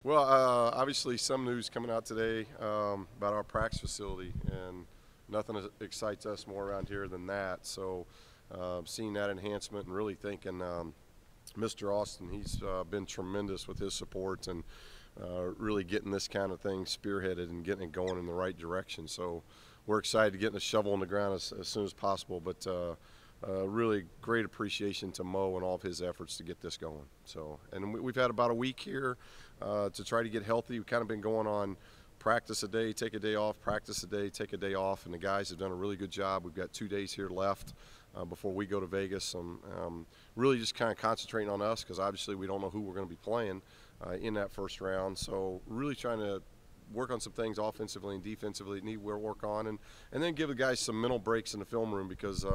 Well, obviously some news coming out today about our practice facility, and nothing excites us more around here than that. So seeing that enhancement and really thanking Mr. Austin, he's been tremendous with his support and really getting this kind of thing spearheaded and getting it going in the right direction. So we're excited to get the shovel in the ground as soon as possible, but really great appreciation to Mo and all of his efforts to get this going. So, and we've had about a week here to try to get healthy. We've kind of been going on practice a day, take a day off, practice a day, take a day off, and the guys have done a really good job. We've got 2 days here left before we go to Vegas. Really just kind of concentrating on us because obviously we don't know who we're going to be playing in that first round. So really trying to work on some things offensively and defensively that need to work on, and then give the guys some mental breaks in the film room because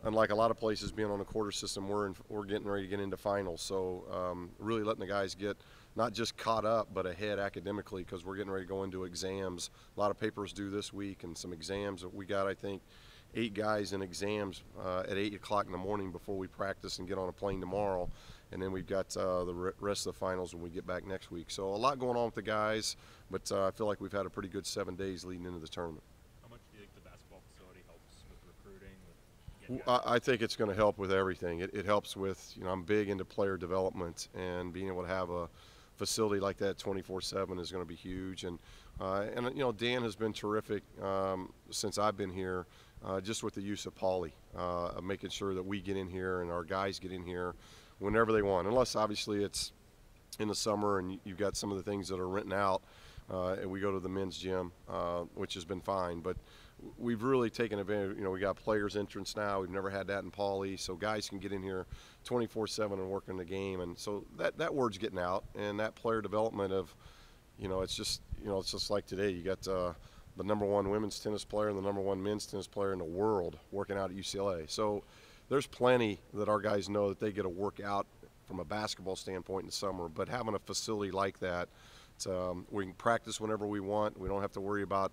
unlike a lot of places being on a quarter system, we're getting ready to get into finals. So really letting the guys get not just caught up, but ahead academically because we're getting ready to go into exams. A lot of papers due this week and some exams. We got, I think, 8 guys in exams at 8 o'clock in the morning before we practice and get on a plane tomorrow. And then we've got the rest of the finals when we get back next week. So a lot going on with the guys, but I feel like we've had a pretty good 7 days leading into the tournament. How much do you think the basketball facility helps with recruiting? I think it's going to help with everything. It helps with, I'm big into player development, and being able to have a facility like that 24/7 is going to be huge. And Dan has been terrific since I've been here, just with the use of Pauly, making sure that we get in here and our guys get in here whenever they want, unless obviously it's in the summer and you've got some of the things that are renting out, and we go to the men's gym, which has been fine. But we've really taken advantage. We got players entrance now. We've never had that in Pauly, so guys can get in here 24/7 and work in the game. And so that word's getting out, and that player development of, it's just like today. You got the #1 women's tennis player and the #1 men's tennis player in the world working out at UCLA. So there's plenty that our guys know that they get to work out from a basketball standpoint in the summer. But having a facility like that, we can practice whenever we want. We don't have to worry about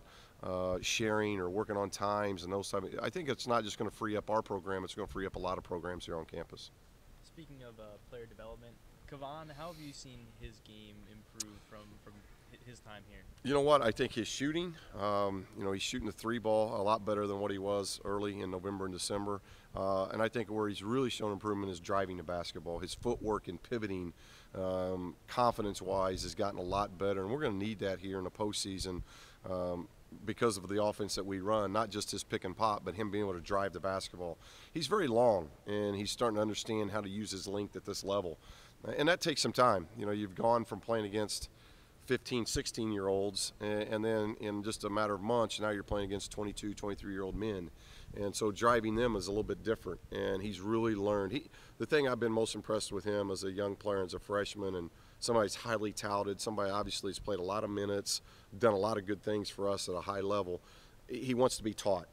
sharing or working on times and those type of. I think it's not just going to free up our program; it's going to free up a lot of programs here on campus. Speaking of player development, Kavan, how have you seen his game improve from his time here? You know what? I think his shooting, he's shooting the 3 ball a lot better than what he was early in November and December. And I think where he's really shown improvement is driving the basketball. His footwork and pivoting, confidence-wise, has gotten a lot better. And we're going to need that here in the postseason because of the offense that we run, not just his pick and pop, but him being able to drive the basketball. He's very long, and he's starting to understand how to use his length at this level. And that takes some time. You've gone from playing against 15, 16-year-olds, and then in just a matter of months, now you're playing against 22, 23-year-old men. And so driving them is a little bit different, and he's really learned. The thing I've been most impressed with him as a young player, as a freshman, and somebody who's highly touted, somebody obviously has played a lot of minutes, done a lot of good things for us at a high level. He wants to be taught.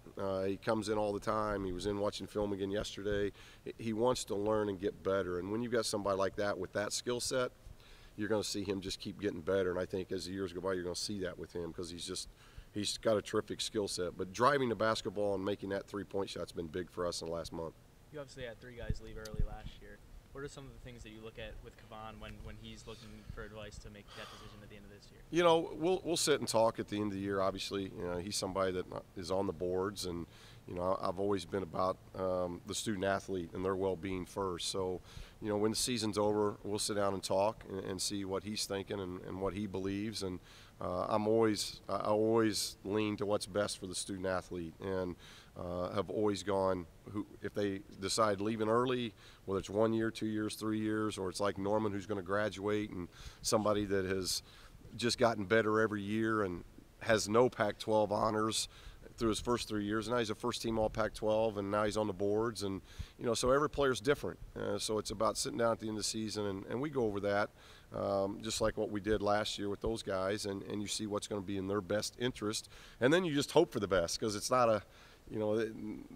He comes in all the time. He was in watching film again yesterday. He wants to learn and get better. And when you've got somebody like that with that skill set, you're going to see him just keep getting better. And I think as the years go by, you're going to see that with him because he's got a terrific skill set. But driving the basketball and making that three-point shot's been big for us in the last month. You obviously had 3 guys leave early last year. What are some of the things that you look at with Kavan when he's looking for advice to make that decision at the end of this year? We'll sit and talk at the end of the year. Obviously, he's somebody that is on the boards, and I've always been about the student athlete and their well-being first. So, when the season's over, we'll sit down and talk and see what he's thinking and what he believes. And I always lean to what's best for the student athlete, and have always gone. If they decide leaving early, whether it's 1 year, 2 years, 3 years, or it's like Norman who's going to graduate and somebody that has just gotten better every year and has no Pac-12 honors through his first 3 years. Now he's a first-team All-Pac-12, and now he's on the boards. And so every player's different. So it's about sitting down at the end of the season, and we go over that, just like what we did last year with those guys, and you see what's going to be in their best interest. And then you just hope for the best because it's not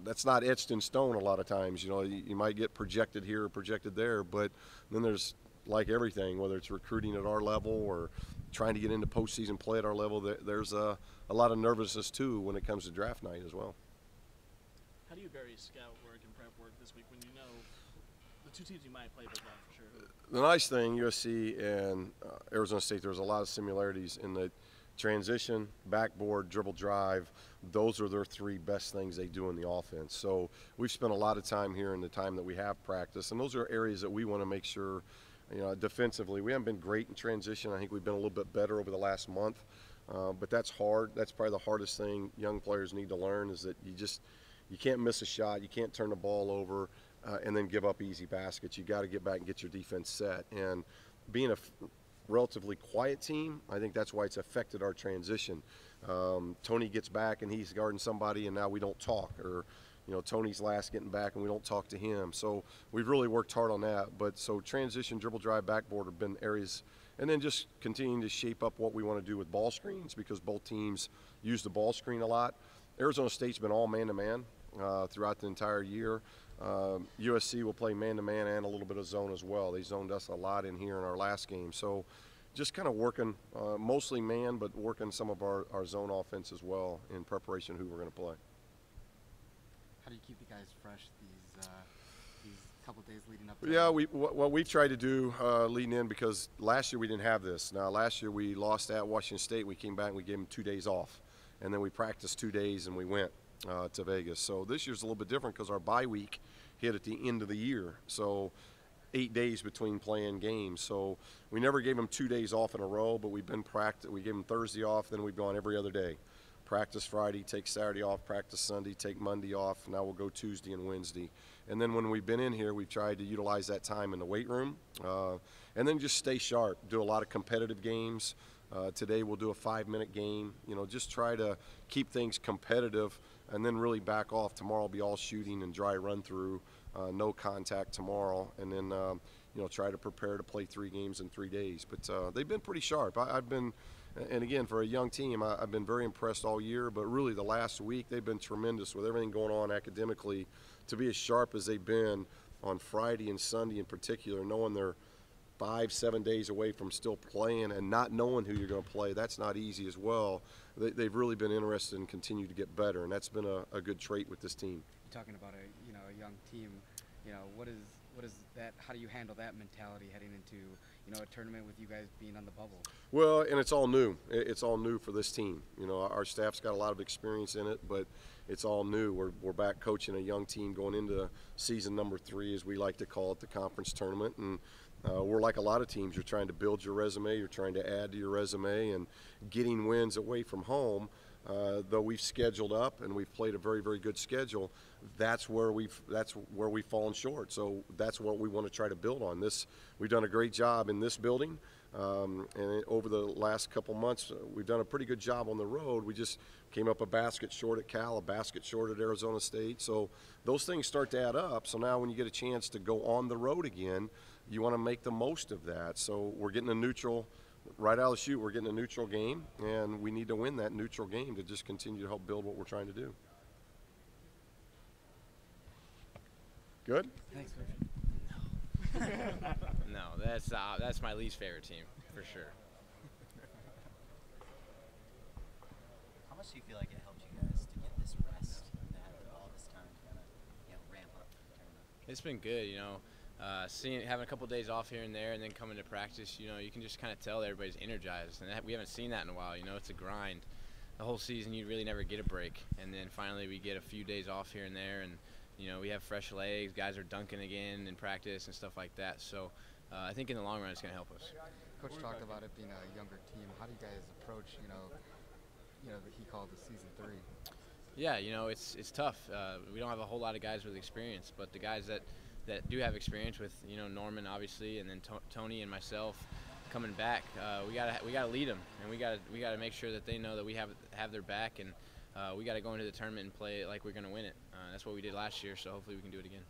that's not etched in stone a lot of times. You might get projected here or projected there, but then there's, like everything, whether it's recruiting at our level or trying to get into postseason play at our level, there's a lot of nervousness too when it comes to draft night as well. How do you vary scout work and prep work this week when you know the two teams you might play with for sure. The nice thing, USC and Arizona State, there's a lot of similarities in the transition, backboard, dribble drive. Those are their three best things they do in the offense. So we've spent a lot of time here in the time that we have practice, and those are areas that we want to make sure, defensively. We haven't been great in transition. I think we've been a little bit better over the last month, but that's hard. That's probably the hardest thing young players need to learn is that you can't miss a shot. You can't turn the ball over and then give up easy baskets. You got to get back and get your defense set. And being a relatively quiet team, I think that's why it's affected our transition. Tony gets back and he's guarding somebody, and now we don't talk, or Tony's last getting back and we don't talk to him. So we've really worked hard on that. But so transition, dribble drive, backboard have been areas, and then just continuing to shape up what we want to do with ball screens, because both teams use the ball screen a lot. Arizona State's been all man-to-man throughout the entire year. USC will play man-to-man and a little bit of zone as well. They zoned us a lot in here in our last game. So just kind of working, mostly man, but working some of our zone offense as well in preparation who we're going to play. How do you keep the guys fresh these couple days leading up to Yeah, what we've tried to do leading in, because last year we didn't have this. Now, last year we lost at Washington State. We came back and we gave them 2 days off. And then we practiced 2 days and we went to Vegas. So this year's a little bit different because our bye week hit at the end of the year. So 8 days between playing games. So we never gave them 2 days off in a row, but we've been practice. We gave them Thursday off, then we've gone every other day. Practice Friday, take Saturday off, practice Sunday, take Monday off. Now we'll go Tuesday and Wednesday. And then when we've been in here, we've tried to utilize that time in the weight room. And then just stay sharp, do a lot of competitive games. Today we'll do a 5-minute game. Just try to keep things competitive and then really back off. Tomorrow will be all shooting and dry run through, no contact tomorrow. And then, try to prepare to play 3 games in 3 days. But they've been pretty sharp. I've been, and again, for a young team, I've been very impressed all year. But really the last week, they've been tremendous with everything going on academically. To be as sharp as they've been on Friday and Sunday in particular, knowing they're 5-7 days away from still playing and not knowing who you're going to play, that's not easy as well. They've really been interested and continue to get better, and that's been a good trait with this team. You're talking about a young team. What is that? How do you handle that mentality heading into a tournament with you guys being on the bubble? Well, and it's all new. It's all new for this team. Our staff's got a lot of experience in it, but it's all new. We're back coaching a young team going into season number 3, as we like to call it, the conference tournament, and we're like a lot of teams. You're trying to build your resume. You're trying to add to your resume, and getting wins away from home. Though we've scheduled up and we've played a very, very good schedule, that's where we've fallen short. So that's what we want to try to build on. We've done a great job in this building, and over the last couple months, we've done a pretty good job on the road. We just came up a basket short at Cal, a basket short at Arizona State. So those things start to add up. So now when you get a chance to go on the road again, you want to make the most of that. So we're getting a neutral. Right out of the chute, we're getting a neutral game, and we need to win that neutral game to just continue to help build what we're trying to do. Good? Thanks, Coach. No, that's my least favorite team, for sure. How much do you feel like it helped you guys to get this rest and to have all this time to kind of ramp up the tournament? It's been good, having a couple of days off here and there, and then coming to practice, you can just kind of tell everybody's energized, and we haven't seen that in a while. It's a grind. The whole season you really never get a break, and then finally we get a few days off here and there, and we have fresh legs. Guys are dunking again in practice and stuff like that. So I think in the long run it's going to help us. Coach talked about it being a younger team. How do you guys approach that he called the season 3? Yeah, it's tough. We don't have a whole lot of guys with experience, but the guys that do have experience with Norman obviously, and then Tony and myself coming back, we gotta lead them, and we gotta make sure that they know that we have their back, and we gotta go into the tournament and play it like we're gonna win it. That's what we did last year, so hopefully we can do it again.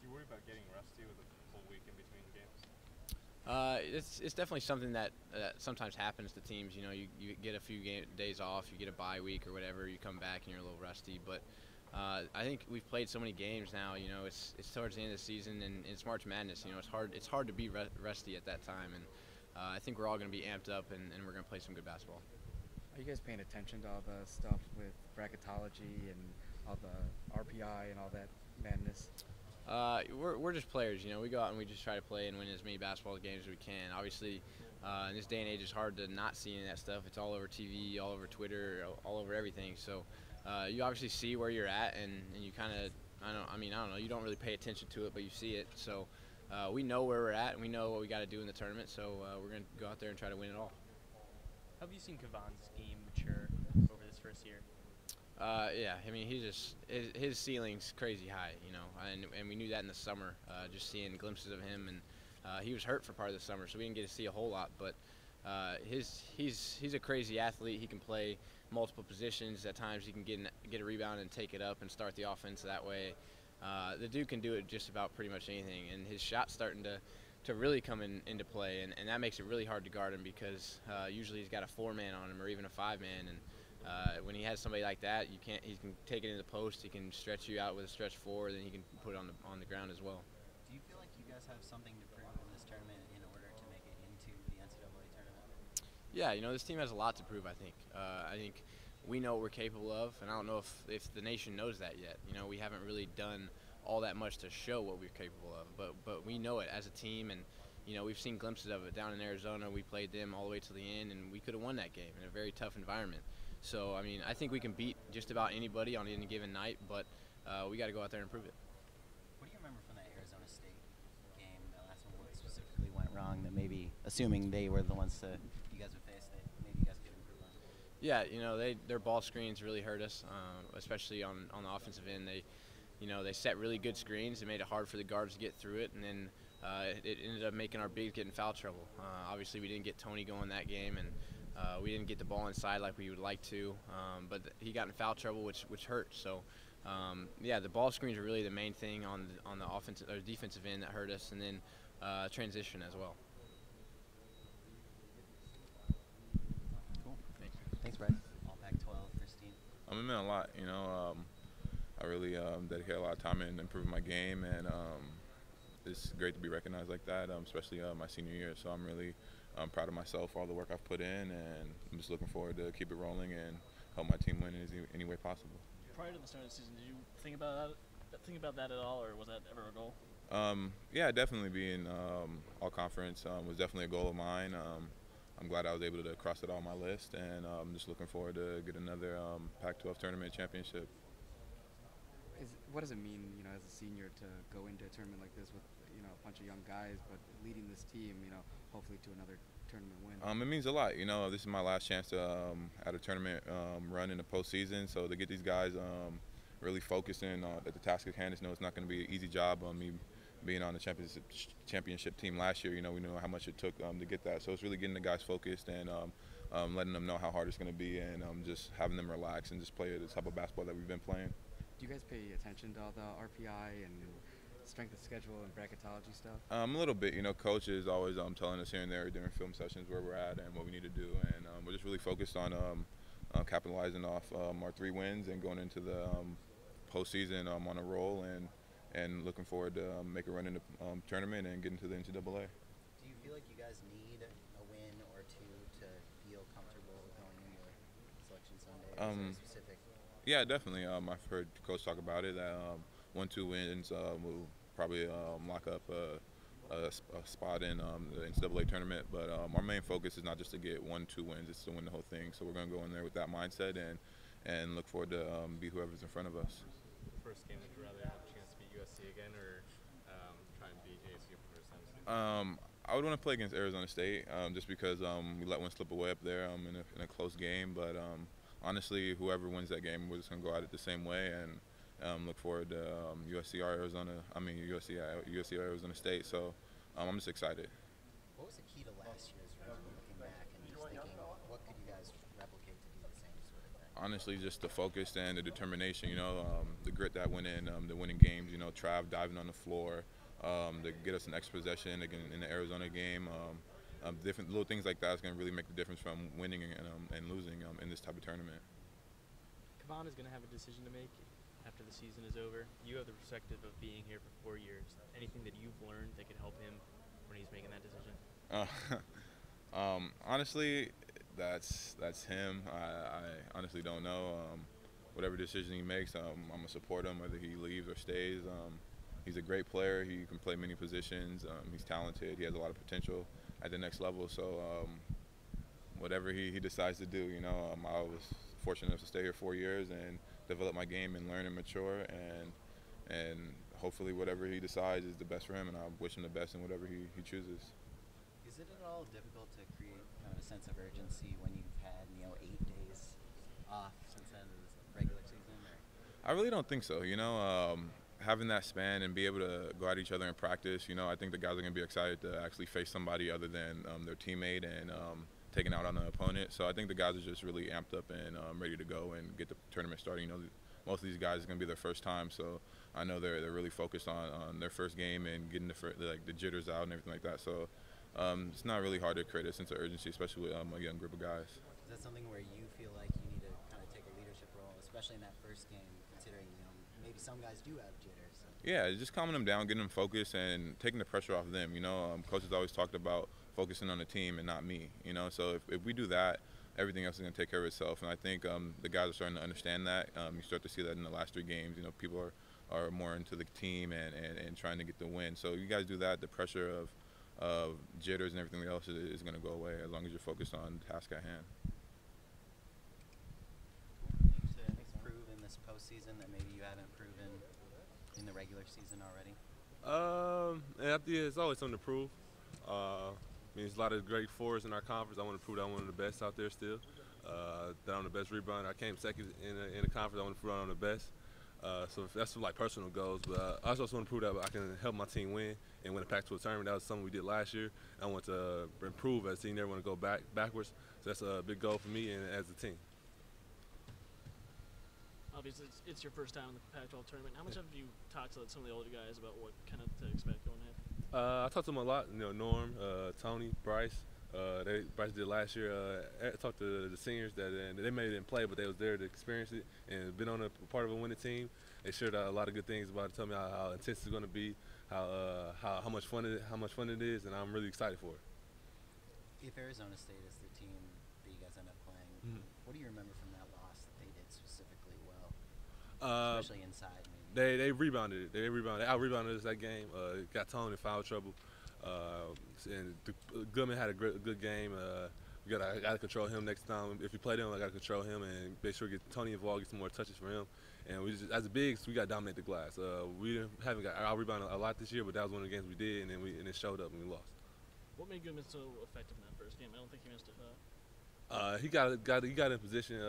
Do you worry about getting rusty with a full week in between games? It's definitely something that sometimes happens to teams. You get a few days off, you get a bye week or whatever, you come back and you're a little rusty, but I think we've played so many games now. It's towards the end of the season, and it's March Madness. It's hard to be rusty at that time, and I think we're all going to be amped up, and we're going to play some good basketball. Are you guys paying attention to all the stuff with bracketology and all the RPI and all that madness? We're just players, you know. We go out and we just try to play and win as many basketball games as we can. Obviously, in this day and age, it's hard to not see any of that stuff. It's all over TV, all over Twitter, all over everything. So you obviously see where you're at, and you kind of, I don't know, you don't really pay attention to it, but you see it. So we know where we're at, and we know what we got to do in the tournament. So we're going to go out there and try to win it all. How have you seen Kevon's game mature over this first year? Yeah, I mean, his ceiling's crazy high, you know, and we knew that in the summer, just seeing glimpses of him, and he was hurt for part of the summer, so we didn't get to see a whole lot, but he's a crazy athlete. He can play multiple positions. At times he can get a rebound and take it up and start the offense that way. The dude can do it just about pretty much anything, and his shot's starting to really come into play, and that makes it really hard to guard him because usually he's got a 4-man on him or even a 5-man, and when he has somebody like that, he can take it in the post, he can stretch you out with a stretch 4, then he can put it on the ground as well. Do you feel like you guys have something to prove in this tournament in order to make it into the NCAA tournament? Yeah, you know, this team has a lot to prove, I think. I think we know what we're capable of, and I don't know if the nation knows that yet. You know, we haven't really done all that much to show what we're capable of, but we know it as a team, and you know, we've seen glimpses of it down in Arizona. We played them all the way to the end, and we could have won that game in a very tough environment. So, I mean, I think we can beat just about anybody on any given night, but we got to go out there and prove it. What do you remember from that Arizona State game, that last one, what specifically went wrong that maybe, assuming they were the ones that you guys would face, that maybe you guys could improve on? Yeah, you know, their ball screens really hurt us, especially on the offensive end. They set really good screens. It made it hard for the guards to get through it, and then it ended up making our bigs get in foul trouble. Obviously, we didn't get Tony going that game, and we didn't get the ball inside like we would like to, but he got in foul trouble, which hurt. So, yeah, the ball screens are really the main thing on the offensive or defensive end that hurt us, and then transition as well. Cool. Thanks, Brad. All Pac-12 first team. It meant a lot, you know. I really dedicated a lot of time in improving my game, and it's great to be recognized like that, especially my senior year. So I'm really proud of myself for all the work I've put in, and I'm just looking forward to keep it rolling and help my team win in any way possible. Prior to the start of the season, did you think about that at all, or was that ever a goal? Yeah, definitely being all conference was definitely a goal of mine. I'm glad I was able to cross it off my list, and I'm just looking forward to get another Pac-12 tournament championship. What does it mean, you know, as a senior to go into a tournament like this with, you know, a bunch of young guys, but leading this team, you know, hopefully to another tournament win? It means a lot. You know, this is my last chance to at a tournament run in the postseason. So to get these guys really focusing at the task at hand, it's not going to be an easy job. Me being on the championship team last year, you know, we know how much it took to get that. So it's really getting the guys focused and letting them know how hard it's going to be, and just having them relax and just play the type of basketball that we've been playing. Do you guys pay attention to all the RPI and strength of schedule and bracketology stuff? A little bit. You know, coach is always telling us here and there during film sessions where we're at and what we need to do, and we're just really focused on capitalizing off our 3 wins and going into the postseason on a roll, and looking forward to make a run in the tournament and getting to the NCAA. Do you feel like you guys need a win or two to feel comfortable going into Selection Sunday? Or is there a specific? Yeah, definitely. I've heard Coach talk about it. That 1-2 wins will probably lock up a spot in the NCAA tournament. But our main focus is not just to get 1-2 wins; it's to win the whole thing. So we're going to go in there with that mindset and look forward to be whoever's in front of us. First game, would you rather have a chance to beat USC again, or try and beat ASU for the first time? I would want to play against Arizona State just because we let one slip away up there in a close game. But honestly, whoever wins that game, we're just going to go at it the same way and look forward to USC or Arizona State. So I'm just excited. What was the key to last year's run, looking back and just thinking, what could you guys replicate to do the same sort of thing? Honestly, just the focus and the determination, you know, the grit that went in, the winning games, you know, Trav diving on the floor to get us an extra possession again in the Arizona game. Different little things like that is going to really make the difference from winning and losing in this type of tournament. Kevon is going to have a decision to make after the season is over. You have the perspective of being here for 4 years. Anything that you've learned that could help him when he's making that decision? Honestly, that's him. I honestly don't know. Whatever decision he makes, I'm going to support him, whether he leaves or stays. he's a great player. He can play many positions. He's talented. He has a lot of potential at the next level. So whatever he decides to do, I was fortunate enough to stay here 4 years and develop my game and learn and mature, and hopefully whatever he decides is the best for him, and I wish him the best in whatever he chooses. Is it at all difficult to create kind of a sense of urgency when you've had 8 days off since the end of the regular season? Or? I really don't think so. Having that span and be able to go at each other in practice, I think the guys are going to be excited to actually face somebody other than their teammate and taking out on an opponent. So I think the guys are just really amped up and ready to go and get the tournament started. Most of these guys is going to be their first time, so I know they're really focused on their first game and getting the jitters out and everything like that. So it's not really hard to create a sense of urgency, especially with a young group of guys. Is that something where you feel like you need to kind of take a leadership role, especially in that first game, considering maybe some guys do have jitters? So. Yeah, just calming them down, getting them focused, and taking the pressure off them. Coaches always talked about focusing on the team and not me. So if we do that, everything else is going to take care of itself. And I think the guys are starting to understand that. You start to see that in the last 3 games. People are more into the team and trying to get the win. So you guys do that, the pressure of jitters and everything else is going to go away as long as you're focused on the task at hand. To prove in this postseason that maybe you haven't proven in the regular season already? It's always something to prove. There's a lot of great fours in our conference. I want to prove that I'm one of the best out there still. That I'm the best rebounder. I came second in the conference. I want to prove I'm the best. So that's some personal goals, but I also want to prove that I can help my team win and win a Pac-12 tournament. That was something we did last year. I want to improve as a team. Never want to go backwards. So that's a big goal for me and as a team. Obviously, it's your first time in the Pac-12 tournament. How much have you talked to some of the older guys about what kind of to expect going ahead? I talked to them a lot. Norm, Tony, Bryce. Bryce did last year. I talked to the seniors that they maybe didn't play, but they was there to experience it and been on a part of a winning team. They shared a lot of good things about it. Told me how intense it's going to be, how much fun it is, and I'm really excited for it. If Arizona State is the team that you guys end up playing, what do you remember from that loss that they did specifically well, especially inside? Maybe. They rebounded it. They out-rebounded us that game. Got Tony in foul trouble. And Goodman had a good game. We got to control him next time. If we play them, I got to control him and make sure we get Tony involved, get some more touches for him. And we just, as a bigs, we got to dominate the glass. We haven't got out-rebounded a lot this year, but that was one of the games we did, and then it showed up and we lost. What made Goodman so effective in that first game? I don't think he missed a shot. He got in position.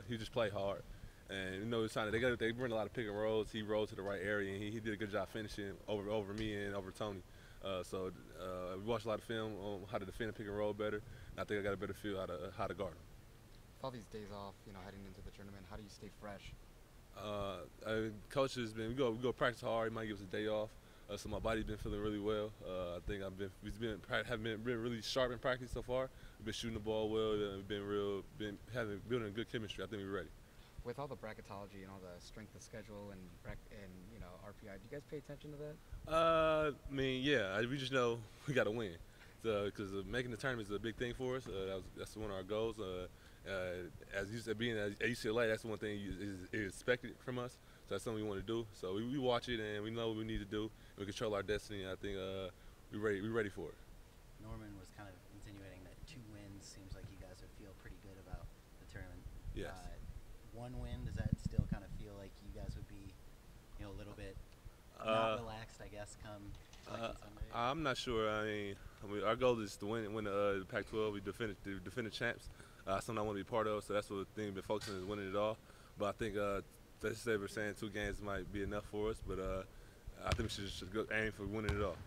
He just played hard. And they run a lot of pick and rolls. He rolled to the right area, and he did a good job finishing over me and over Tony. So we watched a lot of film on how to defend and pick and roll better. And I think I got a better feel how to guard him. With all these days off, heading into the tournament, how do you stay fresh? Coach has been. We go practice hard. He might give us a day off. So my body's been feeling really well. I think we've been really sharp in practice so far. We've been shooting the ball well. We've been building a good chemistry. I think we're ready. With all the bracketology and all the strength of schedule and RPI, do you guys pay attention to that? Yeah. We just know we got to win. Because making the tournament is a big thing for us. That's one of our goals. As you said, being at UCLA, that's one thing is expected from us. So that's something we want to do. So we watch it and we know what we need to do. We control our destiny. And I think we're ready for it. Norman was kind of insinuating that 2 wins seems like you guys would feel pretty good about the tournament. Yes. 1 win, does that still kind of feel like you guys would be, a little bit not relaxed, I guess, come Sunday? I'm not sure. Our goal is to win the Pac-12. We defend the champs. Something I want to be part of. So that's what the thing we've been focusing on, is winning it all. But I think let's say we're saying 2 games might be enough for us. But I think we should just go aim for winning it all.